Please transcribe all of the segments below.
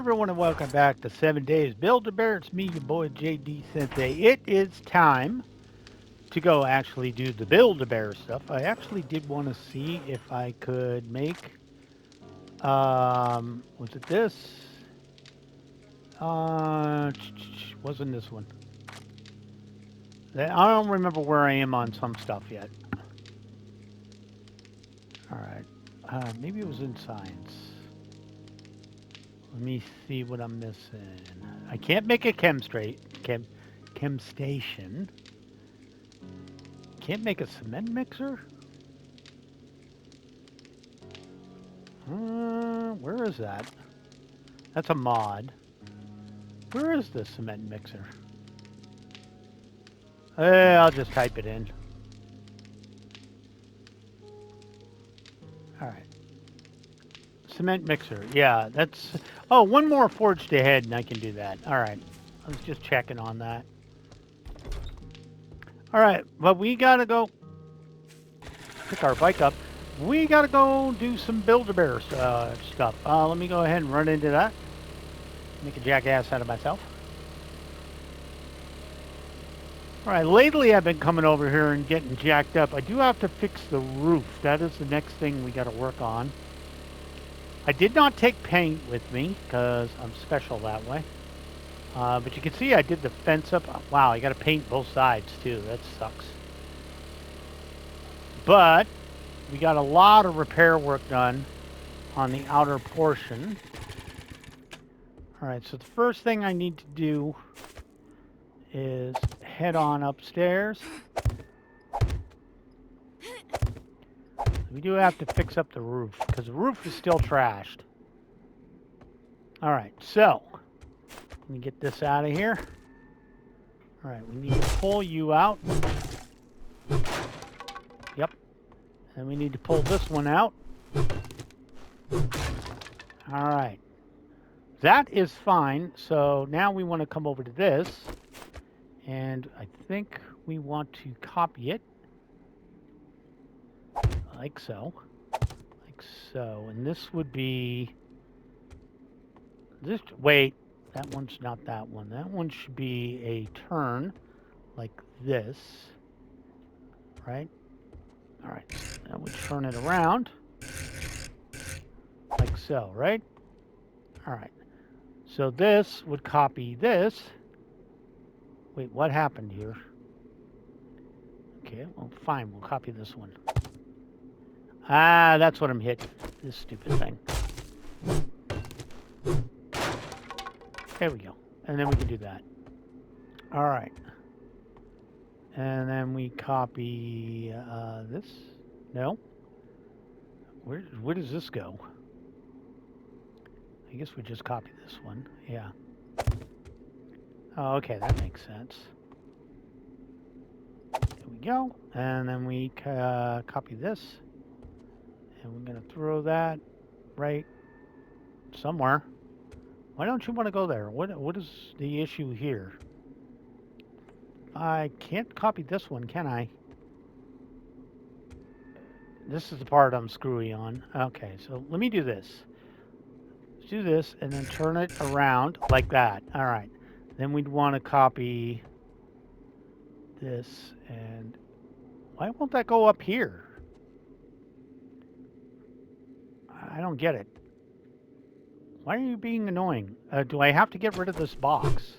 Everyone, and welcome back to 7 Days Build-A-Bear. It's me, your boy JD Sensei. It is time to go actually do the Build-A-Bear stuff. I actually did want to see if I could make, was it this? Wasn't this one. I don't remember where I am on some stuff yet. All right. Maybe it was in science. Let me see what I'm missing. I can't make a chem station. Can't make a cement mixer? Where is that? That's a mod. Where is the cement mixer? I'll just type it in. All right. Cement mixer. Yeah, that's... Oh, one more forged ahead and I can do that. All right. I was just checking on that. All right, but we gotta go pick our bike up. We gotta go do some Build-A-Bear stuff. Let me go ahead and run into that. Make a jackass out of myself. All right, lately I've been coming over here and getting jacked up. I do have to fix the roof. That is the next thing we got to work on. I did not take paint with me because I'm special that way. But you can see I did the fence up. Wow, I got to paint both sides too. That sucks. But we got a lot of repair work done on the outer portion. All right, so the first thing I need to do is head on upstairs. We do have to fix up the roof because the roof is still trashed. All right, so let me get this out of here. All right, we need to pull you out. Yep. And we need to pull this one out. All right. That is fine. So now we want to come over to this. And I think we want to copy it. Like so. Like so. And this would be... This, wait, that one's not that one. That one should be a turn like this. Right? All right. That would turn it around. Like so, right? All right. So this would copy this. Wait, what happened here? Okay, well, fine. We'll copy this one. Ah, that's what I'm hitting. This stupid thing. There we go. And then we can do that. All right. And then we copy this. No. Where does this go? I guess we just copy this one. Yeah. Oh, okay. That makes sense. There we go. And then we copy this. And we're going to throw that right somewhere. Why don't you want to go there? What is the issue here? I can't copy this one, can I? This is the part I'm screwy on. Okay, so let me do this. Let's do this and then turn it around like that. All right. Then we'd want to copy this and why won't that go up here? I don't get it. Why are you being annoying? Do I have to get rid of this box?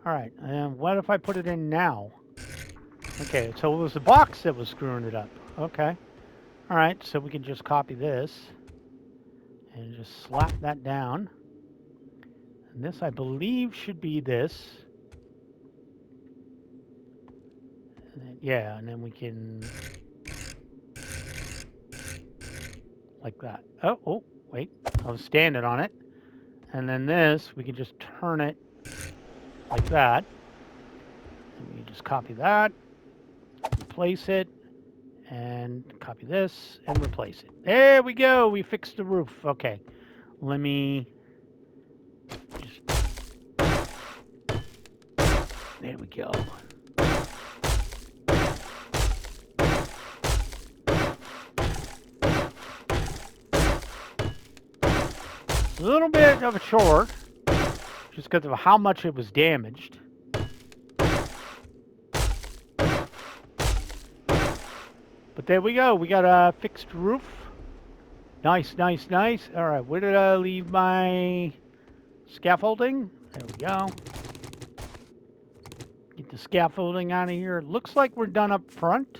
All right, and what if I put it in now? Okay, so it was the box that was screwing it up. Okay. All right, so we can just copy this and just slap that down. And this, I believe, should be this. And then, yeah, and then we can... like that. Oh, wait. I was standing on it. And then this, we can just turn it like that. And we just copy that, replace it, and copy this, and replace it. There we go. We fixed the roof. Okay. Let me just... There we go. A little bit of a chore, just because of how much it was damaged. But there we go. We got a fixed roof. Nice, nice, nice. All right, where did I leave my scaffolding? There we go. Get the scaffolding out of here. Looks like we're done up front.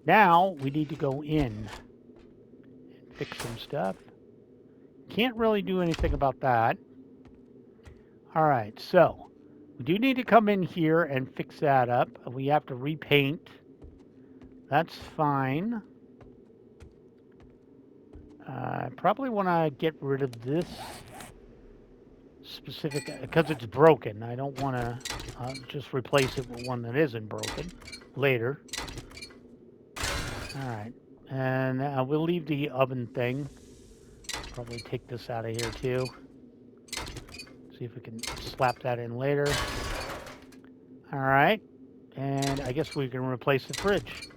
Now we need to go in and fix some stuff. Can't really do anything about that. All right, so we do need to come in here and fix that up. We have to repaint. That's fine. I probably want to get rid of this specific, because it's broken. I don't want to just replace it with one that isn't broken later. All right, and we'll leave the oven thing. Probably take this out of here too. See if we can slap that in later. All right, and I guess we can replace the fridge.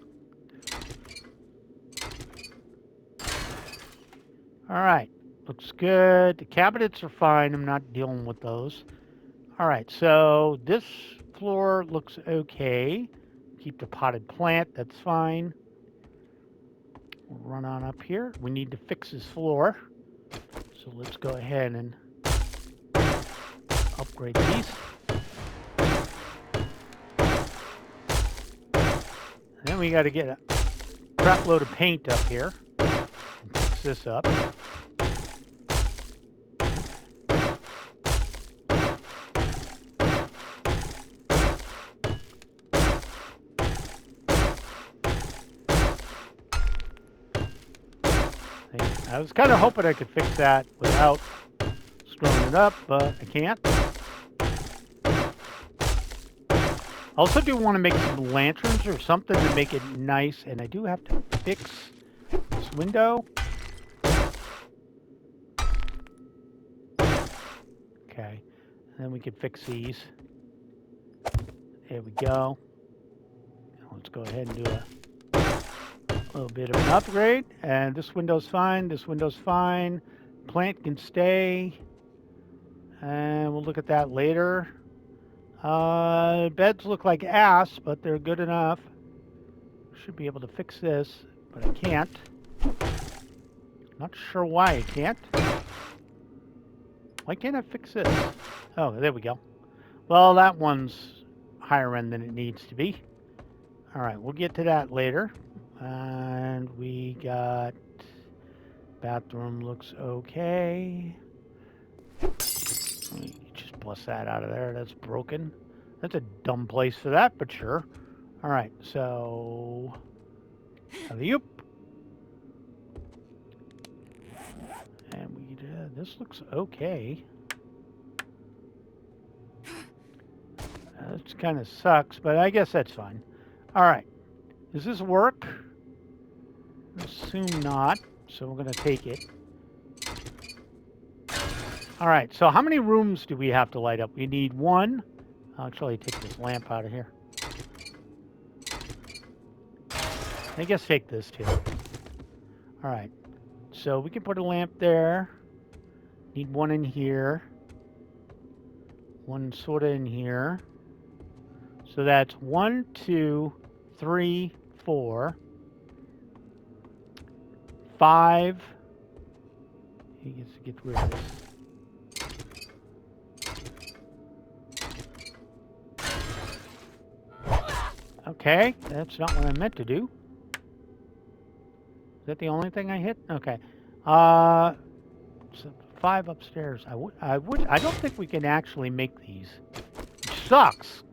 All right, looks good. The cabinets are fine. I'm not dealing with those. All right, so this floor looks okay. Keep the potted plant, that's fine. We'll run on up here. We need to fix this floor. So let's go ahead and upgrade these. And then we got to get a crap load of paint up here and fix this up. I was kind of hoping I could fix that without screwing it up, but I can't. I also do want to make some lanterns or something to make it nice, and I do have to fix this window. Okay, and then we can fix these. There we go. Let's go ahead and do a little bit of an upgrade, and this window's fine, this window's fine. Plant can stay, and we'll look at that later. Beds look like ass, but they're good enough. Should be able to fix this, but I can't. Not sure why I can't. Why can't I fix this? Oh, there we go. Well, that one's higher end than it needs to be. All right, we'll get to that later. And we got bathroom looks okay. Let me just bust that out of there. That's broken. That's a dumb place for that, but sure. All right, so alley-oop. And we this looks okay. This kind of sucks, but I guess that's fine. All right, does this work? Assume not, so we're going to take it. All right, so how many rooms do we have to light up? We need one. I'll actually take this lamp out of here. I guess take this too. All right, so we can put a lamp there. Need one in here. One sort of in here. So that's 1, 2, 3, 4. 5. He gets to get rid of this. Okay, that's not what I meant to do. Is that the only thing I hit? Okay. So 5 upstairs. I don't think we can actually make these. Which sucks.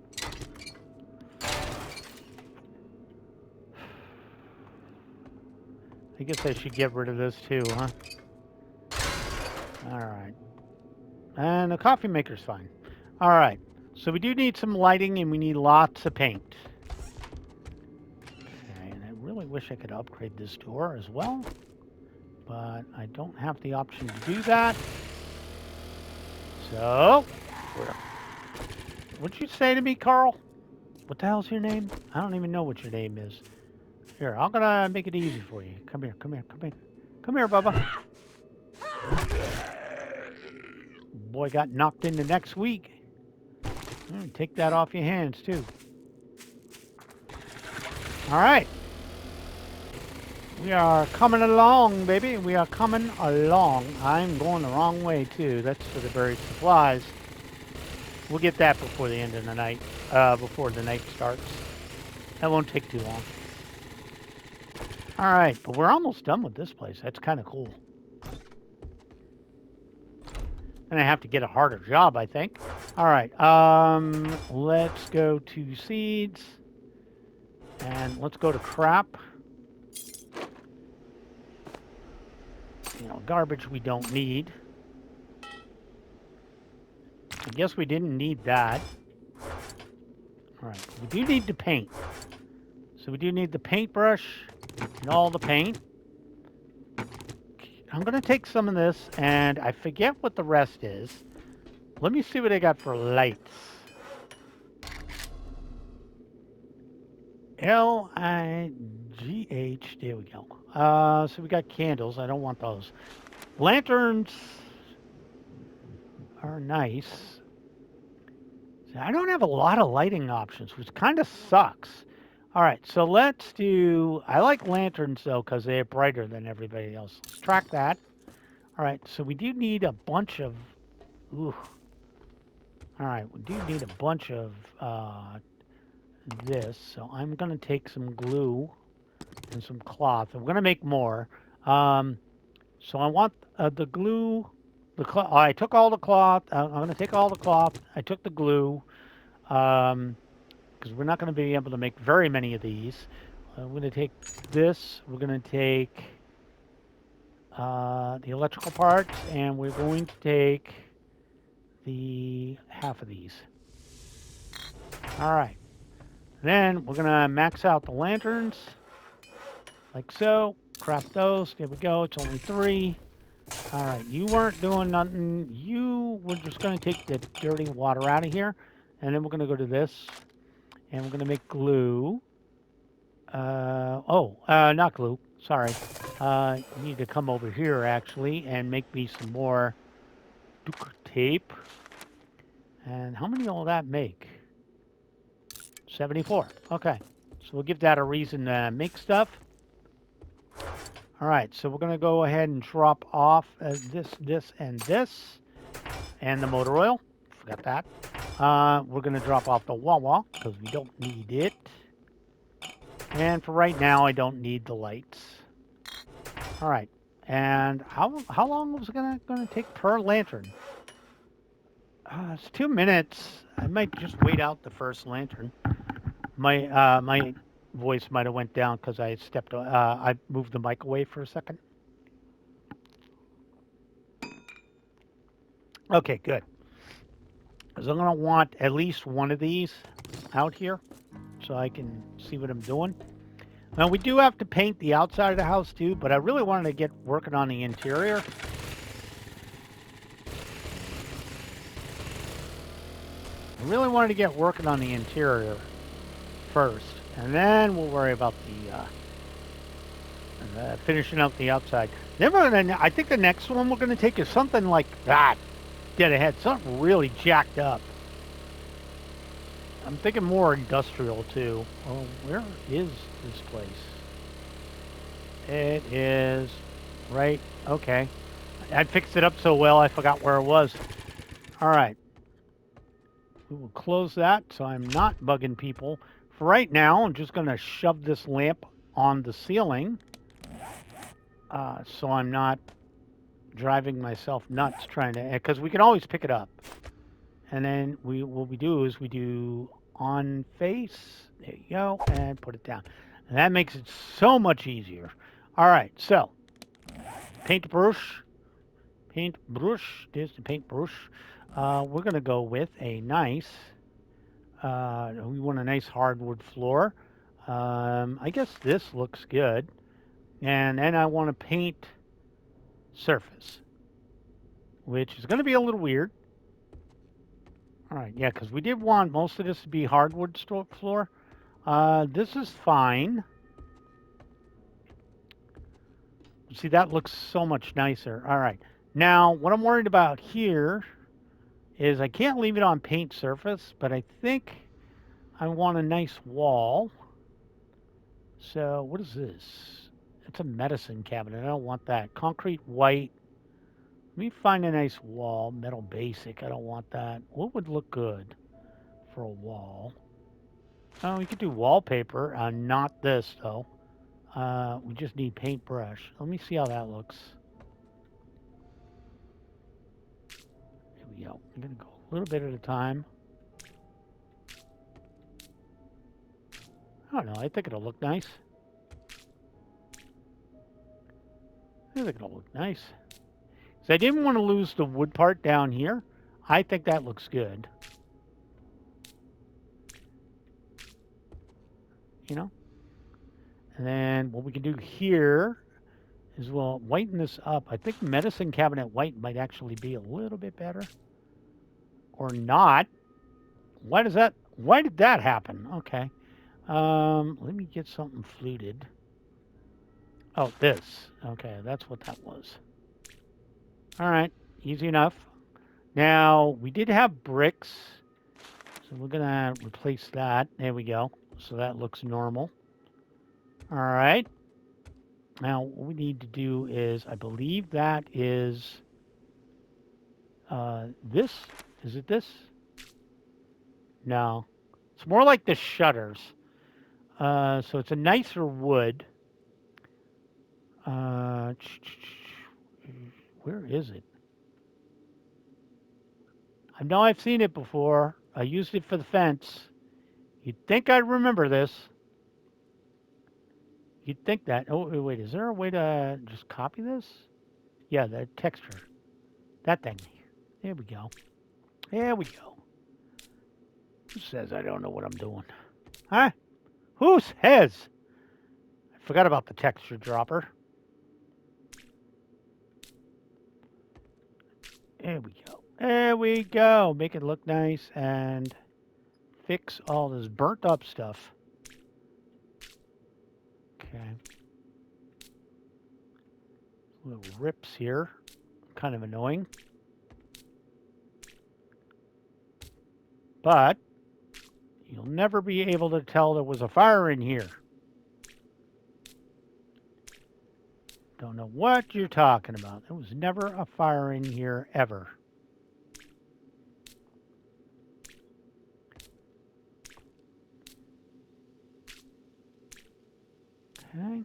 I guess I should get rid of this too, huh? All right. And the coffee maker's fine. All right. So we do need some lighting and we need lots of paint. Okay, and I really wish I could upgrade this door as well. But I don't have the option to do that. So, what'd you say to me, Carl? What the hell's your name? I don't even know what your name is. Here, I'm gonna make it easy for you. Come here, come here, come here. Come here, Bubba. boy got knocked into next week. Take that off your hands, too. All right. We are coming along, baby. We are coming along. I'm going the wrong way, too. That's for the buried supplies. We'll get that before the end of the night, before the night starts. That won't take too long. All right, but we're almost done with this place. That's kind of cool. And I have to get a harder job, I think. All right, let's go to seeds. And let's go to crap. You know, garbage we don't need. I guess we didn't need that. All right, we do need to paint. So we do need the paintbrush and all the paint. I'm going to take some of this, and I forget what the rest is. Let me see what I got for lights. L-I-G-H. There we go. So we got candles. I don't want those. Lanterns are nice. I don't have a lot of lighting options, which kind of sucks. All right, so let's do... I like lanterns, though, because they're brighter than everybody else. Let's track that. All right, so we do need a bunch of... Ooh. All right, we do need a bunch of this. So I'm going to take some glue and some cloth. I'm going to make more. So I want the glue... I took all the cloth. I'm going to take all the cloth. I took the glue. Because we're not going to be able to make very many of these. I'm going to take this. We're going to take the electrical parts, and we're going to take the half of these. All right. Then we're going to max out the lanterns, like so. Craft those. There we go. It's only 3. All right. You weren't doing nothing. You were just going to take the dirty water out of here, and then we're going to go to this. And we're going to make glue. Not glue. Sorry. You need to come over here, actually, and make me some more duct tape. And how many will that make? 74. Okay. So we'll give that a reason to make stuff. All right. So we're going to go ahead and drop off this, and this. And the motor oil. Forgot that. We're going to drop off the wah-wah because we don't need it. And for right now, I don't need the lights. All right. And how long was it going to take per lantern? It's 2 minutes. I might just wait out the first lantern. My voice might have went down because I moved the mic away for a second. Okay, good. Because I'm going to want at least one of these out here so I can see what I'm doing. Now, we do have to paint the outside of the house, too, but I really wanted to get working on the interior. I really wanted to get working on the interior first, and then we'll worry about the finishing up the outside. Then I think the next one we're going to take is something like that. Dead ahead, something really jacked up. I'm thinking more industrial, too. Oh, where is this place? It is right... Okay. I fixed it up so well, I forgot where it was. All right. We will close that so I'm not bugging people. For right now, I'm just going to shove this lamp on the ceiling so I'm not driving myself nuts trying to... Because we can always pick it up. And then what we do is we do on face, there you go, and put it down. And that makes it so much easier. All right, so paintbrush, there's the paintbrush. We're going to go with a nice, we want a nice hardwood floor. I guess this looks good. And then I want to paint surface, which is going to be a little weird. All right, yeah, because we did want most of this to be hardwood floor. This is fine. See, that looks so much nicer. All right. Now, what I'm worried about here is I can't leave it on paint surface, but I think I want a nice wall. So what is this? It's a medicine cabinet. I don't want that. Concrete white. Let me find a nice wall. Metal basic. I don't want that. What would look good for a wall? Oh, we could do wallpaper. Not this, though. We just need paintbrush. Let me see how that looks. Here we go. I'm going to go a little bit at a time. I don't know. I think it'll look nice. I think it'll look nice. So I didn't want to lose the wood part down here. I think that looks good. You know? And then what we can do here is we'll whiten this up. I think medicine cabinet white might actually be a little bit better. Or not. Why did that happen? Okay. Let me get something fluted. Oh, this. Okay, that's what that was. All right, easy enough. Now, we did have bricks, so we're going to replace that. There we go. So that looks normal. All right. Now, what we need to do is, I believe that is this. Is it this? No. It's more like the shutters. So it's a nicer wood. Where is it? I know I've seen it before. I used it for the fence. You'd think I'd remember this. You'd think that. Oh, wait, is there a way to just copy this? Yeah, the texture. That thing. There we go. There we go. Who says I don't know what I'm doing? Huh? Who says? I forgot about the texture dropper. There we go. There we go. Make it look nice and fix all this burnt up stuff. Okay. Little rips here. Kind of annoying. But you'll never be able to tell there was a fire in here. Don't know what you're talking about. There was never a fire in here, ever. Okay.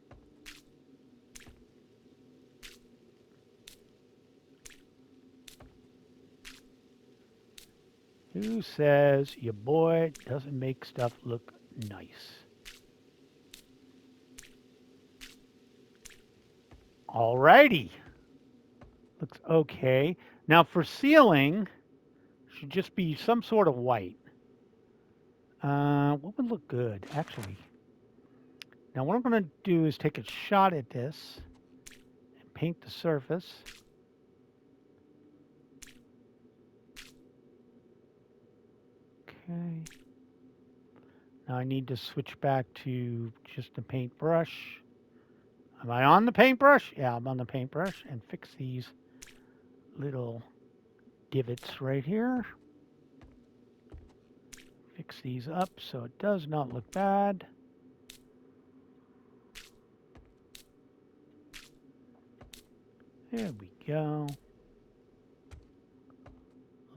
Who says your boy doesn't make stuff look nice? Alrighty. Looks okay. Now for ceiling, should just be some sort of white. What would look good, actually? Now what I'm going to do is take a shot at this and paint the surface. Okay. Now I need to switch back to just the paintbrush. Am I on the paintbrush? Yeah, I'm on the paintbrush, and fix these little divots right here. Fix these up so it does not look bad. There we go.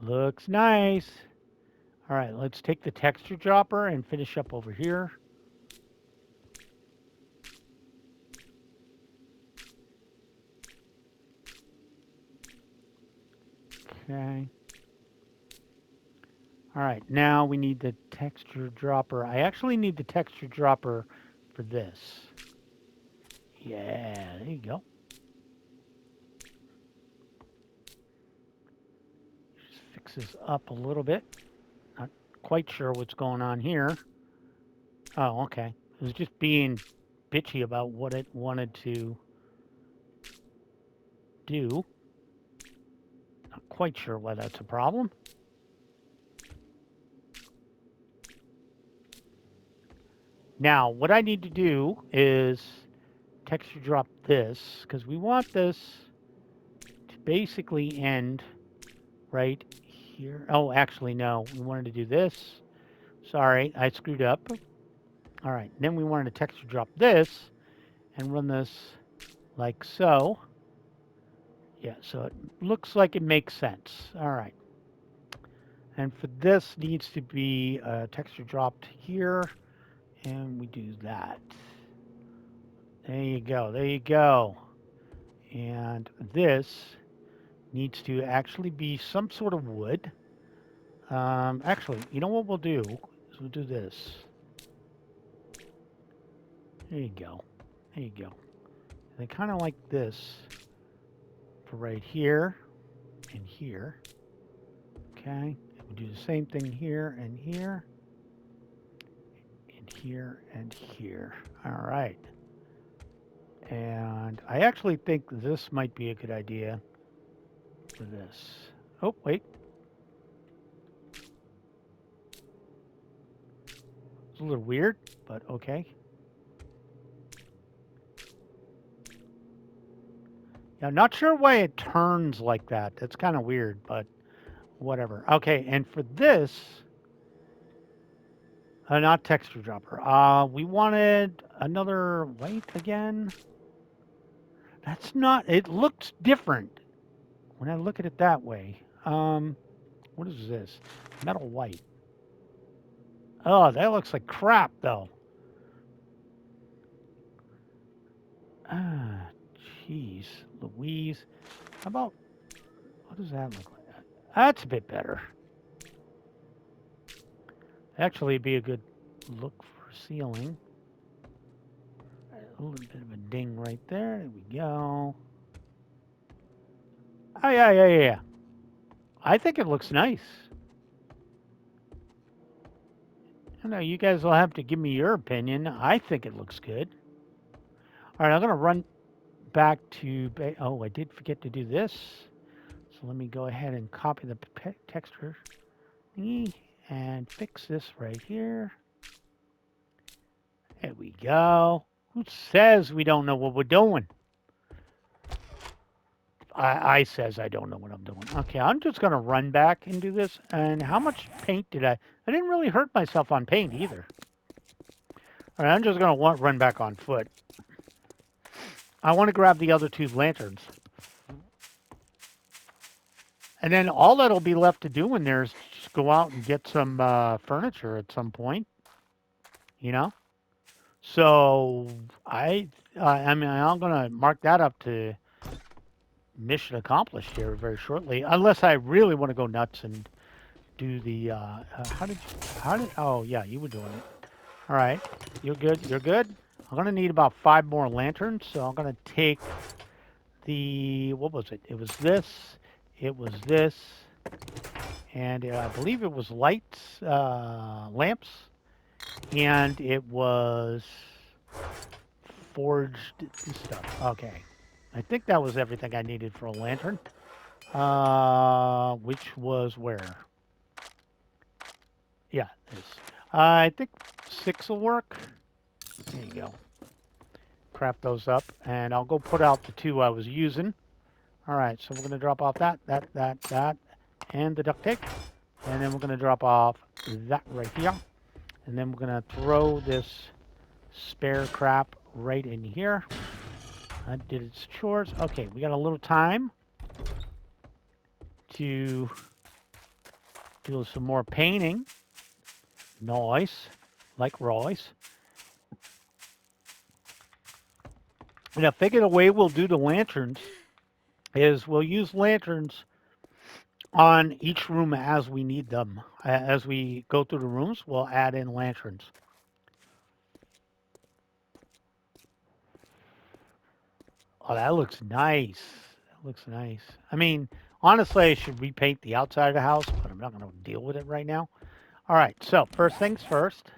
Looks nice. All right, let's take the texture dropper and finish up over here. Okay. All right, now we need the texture dropper. I actually need the texture dropper for this. Yeah, there you go. Just fix this up a little bit. Not quite sure what's going on here. Oh, okay. It was just being bitchy about what it wanted to do. Not quite sure why that's a problem. Now, what I need to do is texture drop this, because we want this to basically end right here. Oh, actually, no. We wanted to do this. Sorry, I screwed up. All right, then we wanted to texture drop this and run this like so. Yeah, so it looks like it makes sense. All right. And for this needs to be texture dropped here, and we do that. There you go. There you go. And this needs to actually be some sort of wood. Actually, you know what we'll do? Is we'll do this. There you go. There you go. And I kind of like this for right here and here. Okay. We'll do the same thing here and here. And here and here. All right. And I actually think this might be a good idea for this. Oh, wait. It's a little weird, but okay. Yeah, not sure why it turns like that. That's kind of weird, but whatever. Okay, and for this, not texture dropper. We wanted another white again. That's not. It looks different when I look at it that way. What is this? Metal white. Oh, that looks like crap, though. Ah, jeez, Louise. How about, what does that look like? That's a bit better. Actually, it'd be a good look for ceiling. A little bit of a ding right there. There we go. Oh, yeah. I think it looks nice. I know you guys will have to give me your opinion. I think it looks good. All right, I'm going to run back to... Oh, I did forget to do this. So let me go ahead and copy the texture thingy and fix this right here. There we go. Who says we don't know what we're doing? I says I don't know what I'm doing. Okay, I'm just going to run back and do this. And how much paint did I... I didn't really hurt myself on paint either. All right, I'm just going to run back on foot. I want to grab the other two lanterns. And then all that'll be left to do in there is just go out and get some furniture at some point. You know? So I mean, I'm going to mark that up to mission accomplished here very shortly, unless I really want to go nuts and do the oh yeah, you were doing it. All right, you're good. I'm gonna need about 5 more lanterns, so I'm gonna take the, what was it? It was this, and I believe it was lights, lamps, and it was forged stuff. Okay. I think that was everything I needed for a lantern. Which was where? Yeah, this. I think 6 will work. There you go. Craft those up, and I'll go put out the 2 I was using. All right, so we're going to drop off that, and the duct tape. And then we're going to drop off that right here. And then we're going to throw this spare crap right in here. That did its chores. Okay, we got a little time to do some more painting. Nice, like Royce. And I figure the way we'll do the lanterns is we'll use lanterns on each room as we need them. As we go through the rooms, we'll add in lanterns. Oh, that looks nice. That looks nice. I mean, honestly, I should repaint the outside of the house, but I'm not going to deal with it right now. All right, so first things first.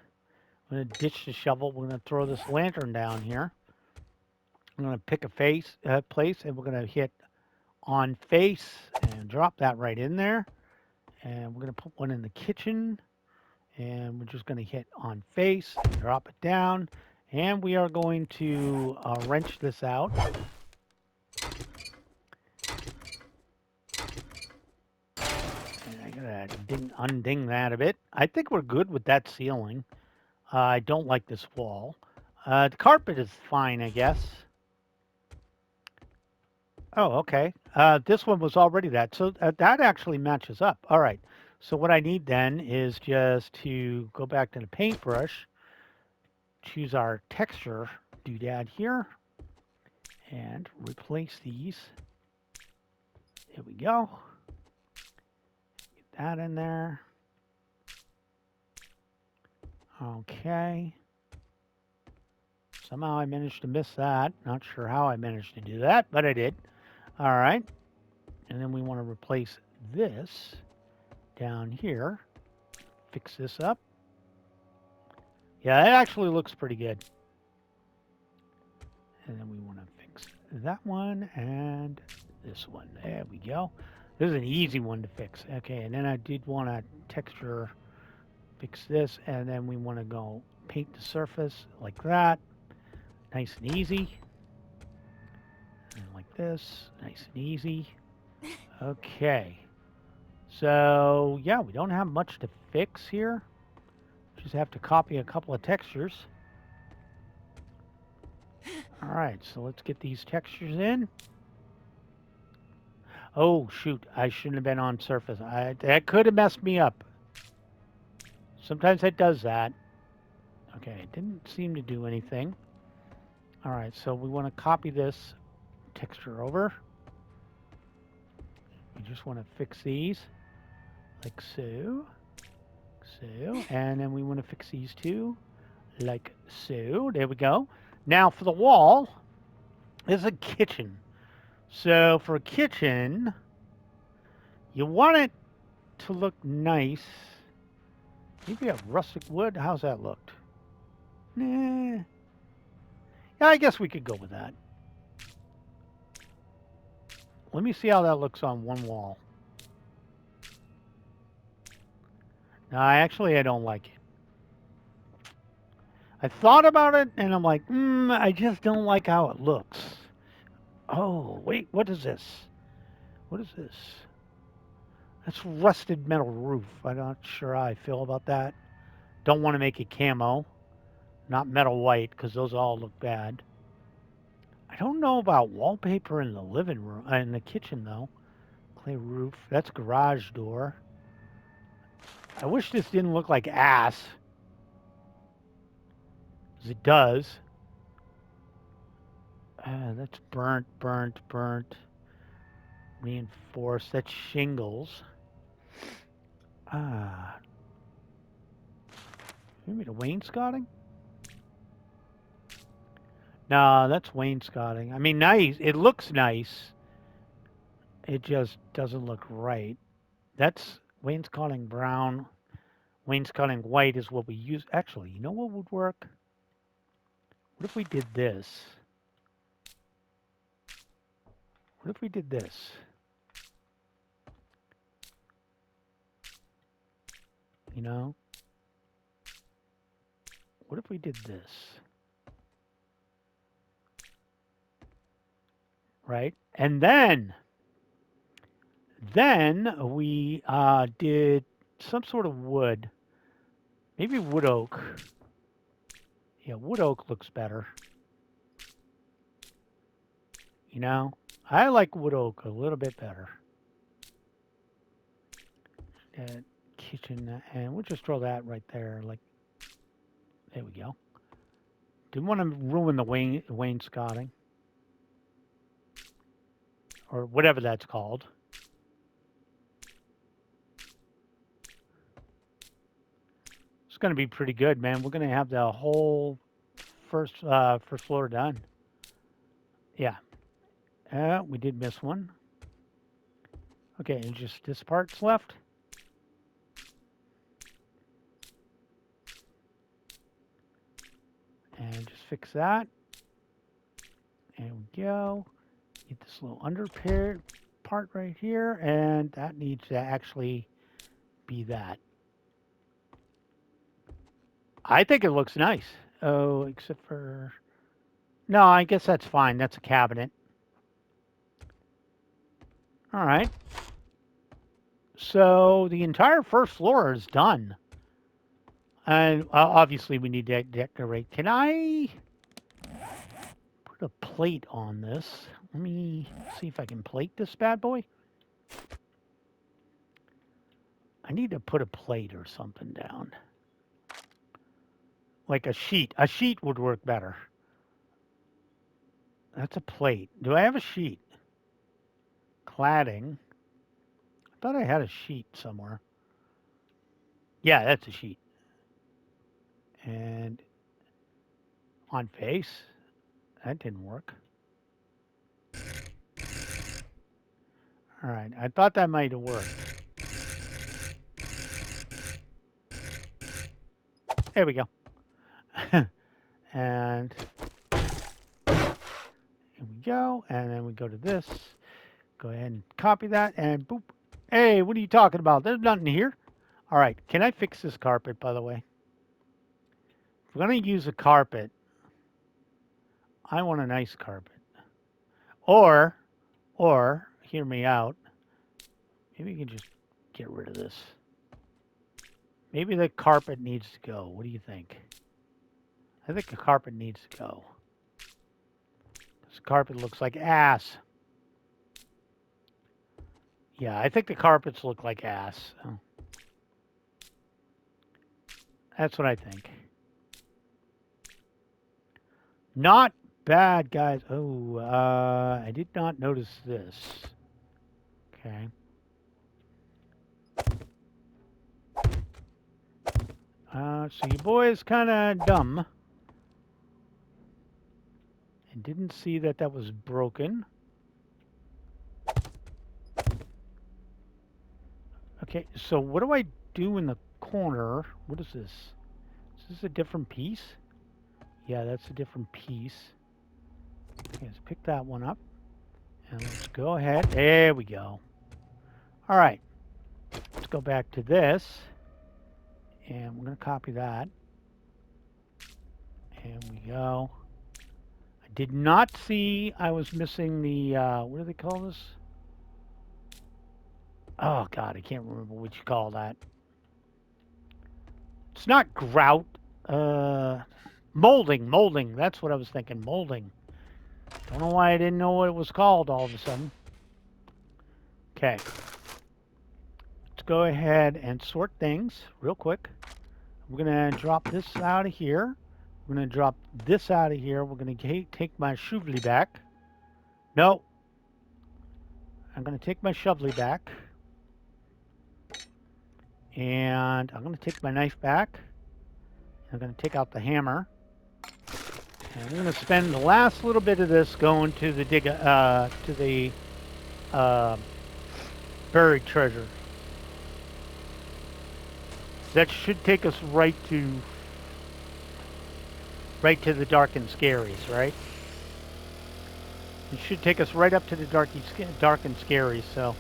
I'm going to ditch the shovel. We're going to throw this lantern down here. I'm going to pick a place, and we're going to hit on face and drop that right in there. And we're going to put one in the kitchen. And we're just going to hit on face, drop it down. And we are going to wrench this out. And I gotta unding that a bit. I think we're good with that ceiling. I don't like this wall. The carpet is fine, I guess. Oh, okay. This one was already that. So that actually matches up. All right. So what I need then is just to go back to the paintbrush, choose our texture doodad here, and replace these. There we go. Get that in there. Okay. Somehow I managed to miss that. Not sure how I managed to do that, but I did. All right. And then we want to replace this down here. Fix this up. Yeah, it actually looks pretty good. And then we want to fix that one and this one. There we go. This is an easy one to fix. Okay, and then I did want to texture fix this, and then we want to go paint the surface like that. Nice and easy. And like this. Nice and easy. Okay. So, yeah, we don't have much to fix here. Just have to copy a couple of textures. All right, so let's get these textures in. Oh, shoot. I shouldn't have been on surface. That could have messed me up. Sometimes it does that. Okay, it didn't seem to do anything. All right, so we want to copy this texture over. We just want to fix these like so. So, and then we want to fix these two like so. There we go. Now for the wall, there's a kitchen. So for a kitchen, you want it to look nice. Maybe a rustic wood. How's that look? Nah. Yeah, I guess we could go with that. Let me see how that looks on one wall. No, I don't like it. I thought about it, and I'm like, I just don't like how it looks. Oh, wait, what is this? What is this? That's rusted metal roof. I'm not sure how I feel about that. Don't want to make it camo, not metal white, because those all look bad. I don't know about wallpaper in the living room, in the kitchen though. Clay roof. That's garage door. I wish this didn't look like ass. Because it does. That's burnt. Reinforced. That's shingles. Maybe the wainscoting? No, that's wainscoting. I mean, nice. It looks nice. It just doesn't look right. That's wainscoting brown. Wainscoting white is what we use. Actually, you know what would work? What if we did this? What if we did this? You know? What if we did this? Right? And then we did some sort of wood. Maybe wood oak. Yeah, wood oak looks better. You know? I like wood oak a little bit better. Kitchen, and we'll just throw that right there. Like, there we go. Didn't want to ruin the wainscoting. Or whatever that's called. It's going to be pretty good, man. We're going to have the whole first floor done. Yeah. We did miss one. Okay, and just this part's left. And just fix that. There we go. Get this little under part right here, and that needs to actually be that. I think it looks nice. Oh, except for... No, I guess that's fine. That's a cabinet. All right. So the entire first floor is done. And obviously we need to decorate. Can I put a plate on this? Let me see if I can plate this bad boy. I need to put a plate or something down. Like a sheet. A sheet would work better. That's a plate. Do I have a sheet? Cladding. I thought I had a sheet somewhere. Yeah, that's a sheet. And on face. That didn't work. All right. I thought that might have worked. There we go. And here we go. And then we go to this. Go ahead and copy that. And boop. Hey, what are you talking about? There's nothing here. All right. Can I fix this carpet, by the way? If we're going to use a carpet, I want a nice carpet. Or, hear me out. Maybe you can just get rid of this. Maybe the carpet needs to go. What do you think? I think the carpet needs to go. This carpet looks like ass. Yeah, I think the carpets look like ass. So that's what I think. Not bad, guys. Oh, I did not notice this. Okay. So you boys kind of dumb. And didn't see that that was broken. Okay, so what do I do in the corner? What is this? Is this a different piece? Yeah, that's a different piece. Okay, let's pick that one up. And let's go ahead. There we go. All right. Let's go back to this. And we're going to copy that. And we go. I did not see I was missing the, what do they call this? Oh, God, I can't remember what you call that. It's not grout. Molding. That's what I was thinking. Molding. Don't know why I didn't know what it was called all of a sudden. Okay. Let's go ahead and sort things real quick. We're going to drop this out of here. We're going to drop this out of here. We're going to take my shovelly back. No. I'm going to take my shovelly back. And I'm going to take my knife back. I'm going to take out the hammer. And I'm going to spend the last little bit of this going to the buried treasure. That should take us right to the dark and scaries, right? It should take us right up to the dark and scary. So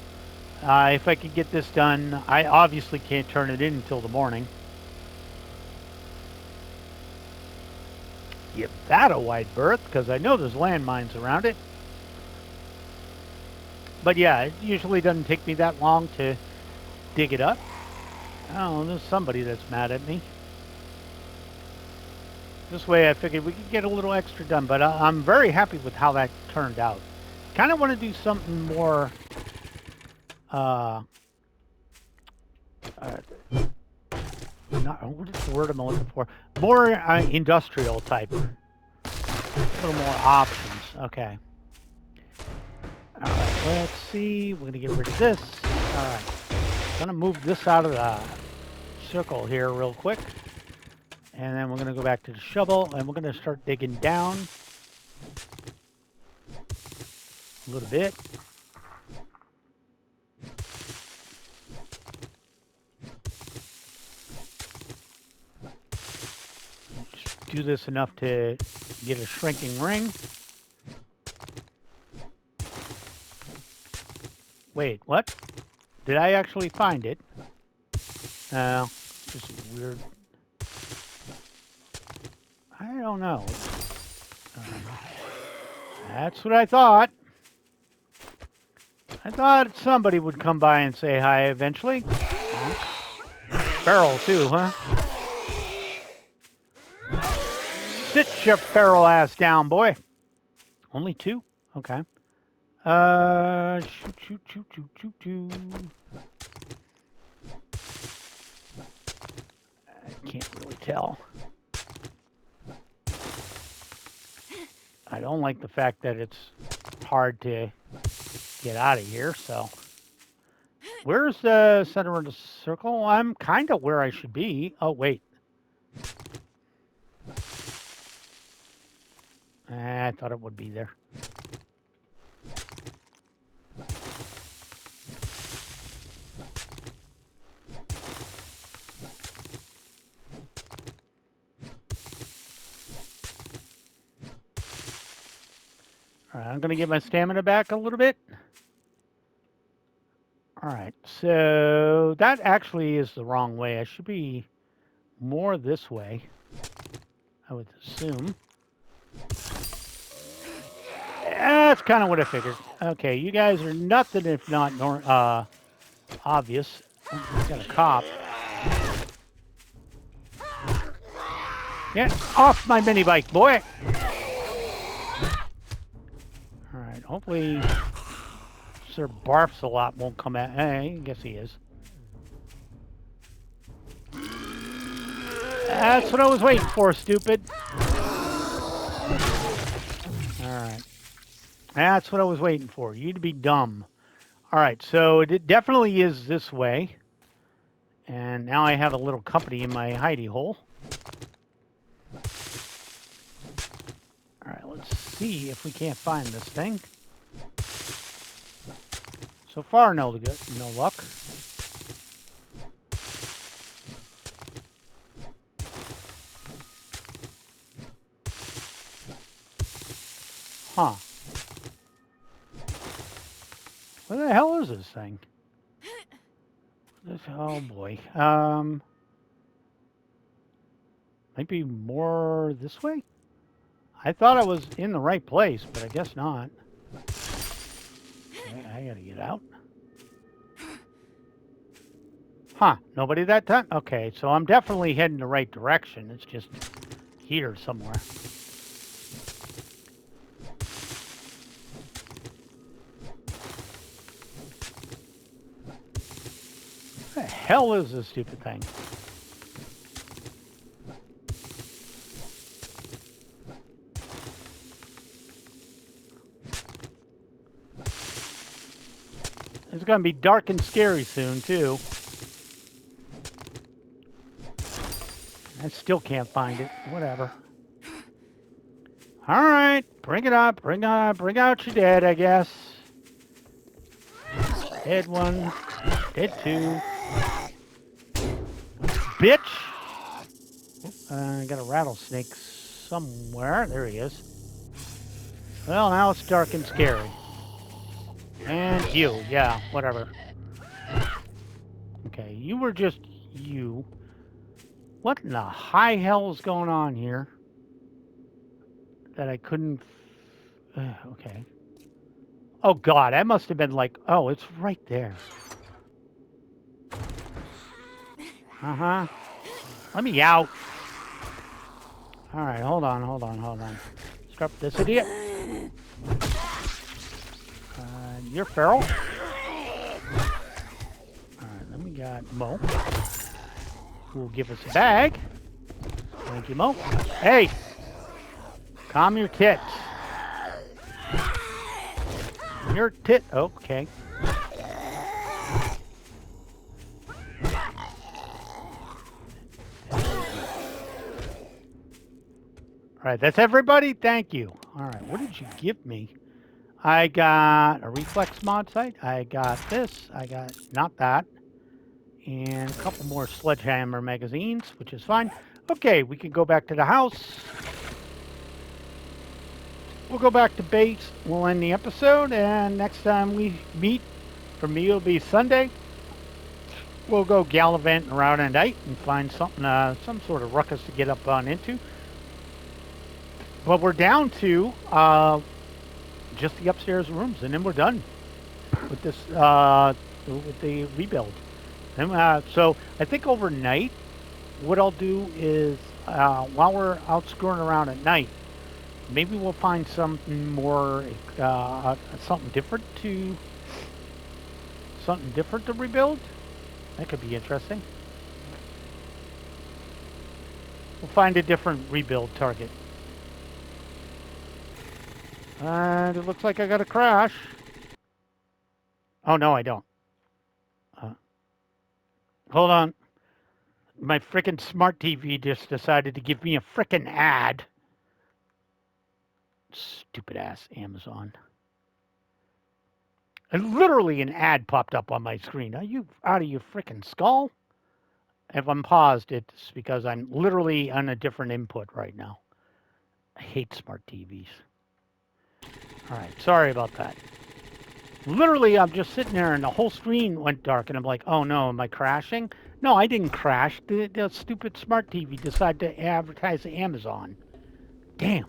if I could get this done, I obviously can't turn it in until the morning. Give that a wide berth, because I know there's landmines around it. But yeah, it usually doesn't take me that long to dig it up. Oh, there's somebody that's mad at me. This way I figured we could get a little extra done, but I'm very happy with how that turned out. Kind of want to do something more, what is the word I'm looking for? More industrial type. A little more options. Okay. All right, let's see. We're going to get rid of this. All right. I'm going to move this out of the circle here real quick. And then we're going to go back to the shovel, and we're going to start digging down a little bit. Just do this enough to get a shrinking ring. Wait, what? Did I actually find it? No, just weird. I don't know. That's what I thought. I thought somebody would come by and say hi eventually. Feral too, huh? Sit your feral ass down, boy. Only 2? Okay. Shoot. I can't really tell. I don't like the fact that it's hard to get out of here, so. Where's the center of the circle? I'm kind of where I should be. Oh, wait. I thought it would be there. All right, I'm going to get my stamina back a little bit. All right, so that actually is the wrong way. I should be more this way, I would assume. That's kind of what I figured. Okay, you guys are nothing if not obvious. Oh, got a cop. Get off my mini bike, boy! Alright, hopefully Sir Barfs-a-Lot won't come at. Hey, I guess he is. That's what I was waiting for, stupid. Alright. That's what I was waiting for. You to be dumb. Alright, so it definitely is this way. And now I have a little company in my hidey hole. Alright, let's see if we can't find this thing. So far, no luck. Huh. What the hell is this thing? Oh boy. Might be more this way? I thought I was in the right place, but I guess not. I gotta get out. Huh, nobody that time? Okay, so I'm definitely heading the right direction. It's just here somewhere. What the hell is this stupid thing? It's gonna be dark and scary soon, too. I still can't find it. Whatever. All right, bring it up. Bring out your dead, I guess. Dead 1, dead 2. Bitch! I got a rattlesnake somewhere. There he is. Well, now it's dark and scary. And you, yeah, whatever. Okay, you were just you. What in the high hell is going on here? That I couldn't... okay. Oh, God, that must have been like... Oh, it's right there. Uh-huh. Let me out. All right, hold on. Stop this idiot. You're feral. All right, then we got Mo, who will give us a bag. Thank you, Mo. Hey, calm your tits. Your tit. Okay. All right, that's everybody. Thank you. All right, what did you give me? I got a reflex mod site. I got this. I got not that. And a couple more sledgehammer magazines, which is fine. Okay, we can go back to the house. We'll go back to base. We'll end the episode. And next time we meet, for me, it'll be Sunday. We'll go gallivanting around at night and find something, some sort of ruckus to get up on into. But we're down to just the upstairs rooms, and then we're done. with this with the rebuild. And, so I think overnight, what I'll do is while we're out screwing around at night, maybe we'll find something more, something different to rebuild. That could be interesting. We'll find a different rebuild target. And it looks like I got a crash. Oh no, I don't. Hold on. My frickin' smart TV just decided to give me a frickin' ad. Stupid ass Amazon. And literally an ad popped up on my screen. Are you out of your frickin' skull? If I'm paused, it's because I'm literally on a different input right now. I hate smart TVs. All right, sorry about that. Literally, I'm just sitting there and the whole screen went dark, and I'm like, oh no, am I crashing? No, I didn't crash. The stupid smart TV decided to advertise Amazon. Damn.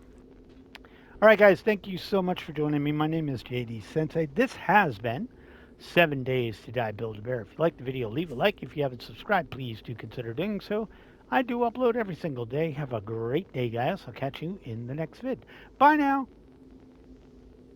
All right, guys, thank you so much for joining me. My name is JD Sensei. This has been 7 Days to Die Build-A-Bear. If you liked the video, leave a like. If you haven't subscribed, please do consider doing so. I do upload every single day. Have a great day, guys. I'll catch you in the next vid. Bye now.